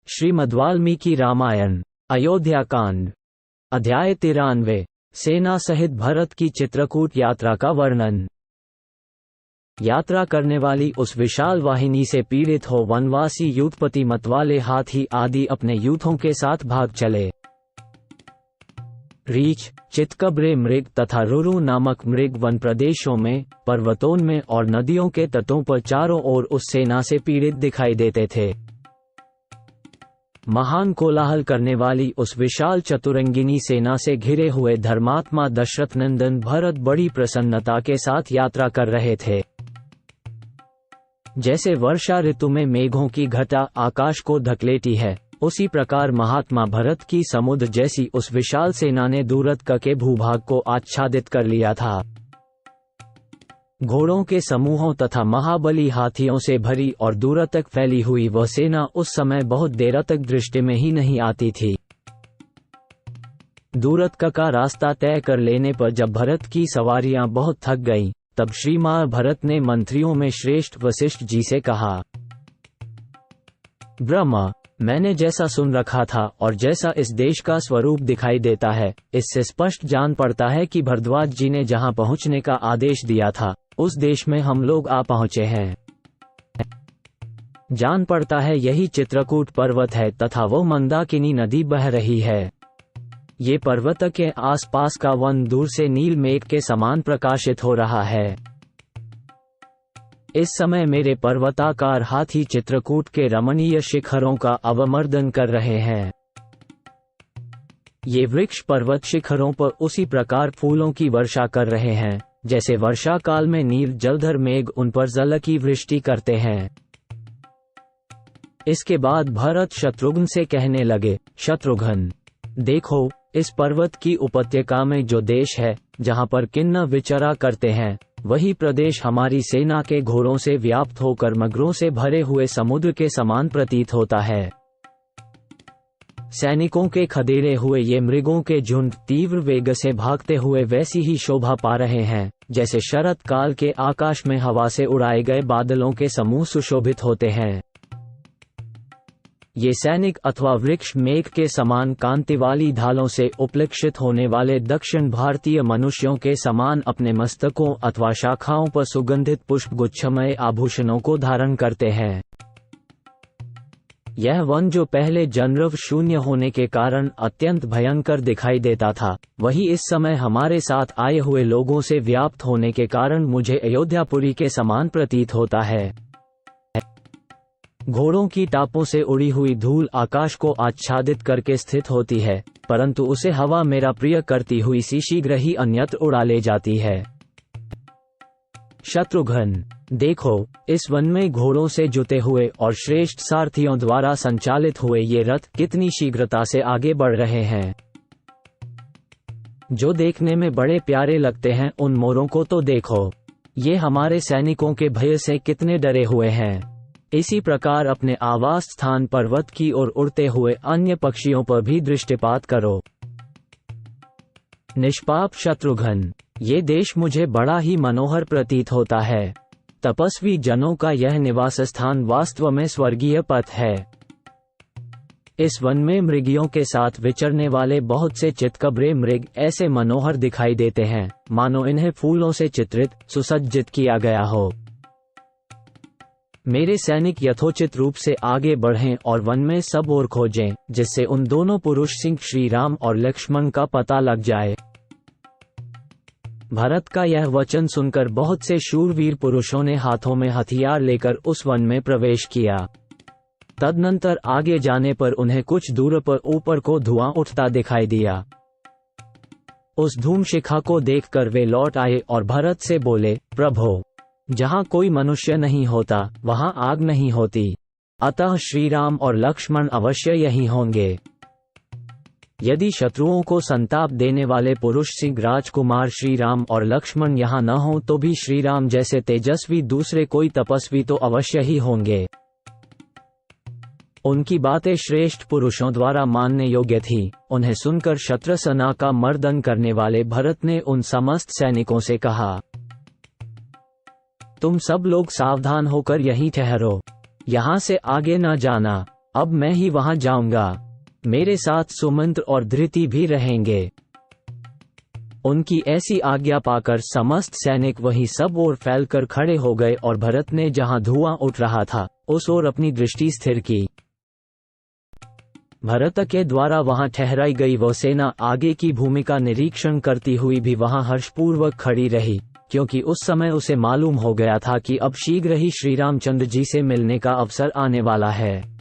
श्रीमद्वाल्मीकि रामायण अयोध्या कांड अध्याय 93 सेना सहित भरत की चित्रकूट यात्रा का वर्णन। यात्रा करने वाली उस विशाल वाहिनी से पीड़ित हो वनवासी यूथपति मतवाले हाथी आदि अपने यूथों के साथ भाग चले। रीछ, चितकबरे मृग तथा रुरु नामक मृग वन प्रदेशों में, पर्वतों में और नदियों के तटों पर चारों ओर उस सेना से पीड़ित दिखाई देते थे। महान कोलाहल करने वाली उस विशाल चतुरंगिनी सेना से घिरे हुए धर्मात्मा दशरथ नंदन भरत बड़ी प्रसन्नता के साथ यात्रा कर रहे थे। जैसे वर्षा ऋतु में मेघों की घटा आकाश को ढकलेती है, उसी प्रकार महात्मा भरत की समुद्र जैसी उस विशाल सेना ने दूरत के भूभाग को आच्छादित कर लिया था। घोड़ों के समूहों तथा महाबली हाथियों से भरी और दूर तक फैली हुई वह सेना उस समय बहुत देर तक दृष्टि में ही नहीं आती थी। दूरत का रास्ता तय कर लेने पर जब भरत की सवारियां बहुत थक गईं, तब श्रीमान भरत ने मंत्रियों में श्रेष्ठ वशिष्ठ जी से कहा, ब्रह्मा, मैंने जैसा सुन रखा था और जैसा इस देश का स्वरूप दिखाई देता है, इससे स्पष्ट जान पड़ता है कि भरद्वाज जी ने जहां पहुंचने का आदेश दिया था, उस देश में हम लोग आ पहुंचे हैं। जान पड़ता है यही चित्रकूट पर्वत है तथा वो मंदाकिनी नदी बह रही है। ये पर्वत के आसपास का वन दूर से नील मेघ के समान प्रकाशित हो रहा है। इस समय मेरे पर्वताकार हाथी चित्रकूट के रमणीय शिखरों का अवमर्दन कर रहे हैं। ये वृक्ष पर्वत शिखरों पर उसी प्रकार फूलों की वर्षा कर रहे हैं, जैसे वर्षा काल में नील जलधर मेघ उन पर जल की वृष्टि करते हैं। इसके बाद भरत शत्रुघ्न से कहने लगे, शत्रुघ्न, देखो, इस पर्वत की उपत्यका में जो देश है, जहां पर किन्नर विचरा करते हैं, वही प्रदेश हमारी सेना के घोड़ों से व्याप्त होकर मगरों से भरे हुए समुद्र के समान प्रतीत होता है। सैनिकों के खदेड़े हुए ये मृगों के झुंड तीव्र वेग से भागते हुए वैसी ही शोभा पा रहे हैं, जैसे शरत काल के आकाश में हवा से उड़ाए गए बादलों के समूह सुशोभित होते हैं। ये सैनिक अथवा वृक्ष मेघ के समान कांति वाली ढालों से उपलक्षित होने वाले दक्षिण भारतीय मनुष्यों के समान अपने मस्तकों अथवा शाखाओं पर सुगंधित पुष्प गुच्छमय आभूषणों को धारण करते हैं। यह वन जो पहले जनरव शून्य होने के कारण अत्यंत भयंकर दिखाई देता था, वही इस समय हमारे साथ आए हुए लोगों से व्याप्त होने के कारण मुझे अयोध्यापुरी के समान प्रतीत होता है। घोड़ों की टापों से उड़ी हुई धूल आकाश को आच्छादित करके स्थित होती है, परंतु उसे हवा मेरा प्रिय करती हुई सी शीघ्र ही अन्यत्र उड़ा ले जाती है। शत्रुघ्न, देखो, इस वन में घोड़ों से जुते हुए और श्रेष्ठ सारथियों द्वारा संचालित हुए ये रथ कितनी शीघ्रता से आगे बढ़ रहे हैं। जो देखने में बड़े प्यारे लगते हैं, उन मोरों को तो देखो, ये हमारे सैनिकों के भय से कितने डरे हुए हैं। इसी प्रकार अपने आवास स्थान पर्वत की ओर उड़ते हुए अन्य पक्षियों पर भी दृष्टिपात करो। निष्पाप शत्रुघ्न, ये देश मुझे बड़ा ही मनोहर प्रतीत होता है। तपस्वी जनों का यह निवास स्थान वास्तव में स्वर्गीय पथ है। इस वन में मृगियों के साथ विचरने वाले बहुत से चितकबरे मृग ऐसे मनोहर दिखाई देते हैं, मानो इन्हें फूलों से चित्रित सुसज्जित किया गया हो। मेरे सैनिक यथोचित रूप से आगे बढ़ें और वन में सब ओर खोजें, जिससे उन दोनों पुरुष सिंह श्री राम और लक्ष्मण का पता लग जाए। भरत का यह वचन सुनकर बहुत से शूरवीर पुरुषों ने हाथों में हथियार लेकर उस वन में प्रवेश किया। तदनंतर आगे जाने पर उन्हें कुछ दूर पर ऊपर को धुआं उठता दिखाई दिया। उस धूम शिखा को देखकर वे लौट आए और भरत से बोले, प्रभो, जहां कोई मनुष्य नहीं होता, वहां आग नहीं होती, अतः श्री राम और लक्ष्मण अवश्य यही होंगे। यदि शत्रुओं को संताप देने वाले पुरुष सिंह राजकुमार श्री राम और लक्ष्मण यहाँ न हों, तो भी श्री राम जैसे तेजस्वी दूसरे कोई तपस्वी तो अवश्य ही होंगे। उनकी बातें श्रेष्ठ पुरुषों द्वारा मानने योग्य थी। उन्हें सुनकर शत्रसेना का मर्दन करने वाले भरत ने उन समस्त सैनिकों से कहा, तुम सब लोग सावधान होकर यहीं ठहरो, यहाँ से आगे न जाना, अब मैं ही वहां जाऊंगा। मेरे साथ सुमंत्र और धृति भी रहेंगे। उनकी ऐसी आज्ञा पाकर समस्त सैनिक वहीं सब ओर फैलकर खड़े हो गए और भरत ने जहां धुआं उठ रहा था उस ओर अपनी दृष्टि स्थिर की। भरत के द्वारा वहां ठहराई गई वो सेना आगे की भूमिका निरीक्षण करती हुई भी वहां हर्षपूर्वक खड़ी रही, क्योंकि उस समय उसे मालूम हो गया था कि अब शीघ्र ही श्री रामचंद्र जी से मिलने का अवसर आने वाला है।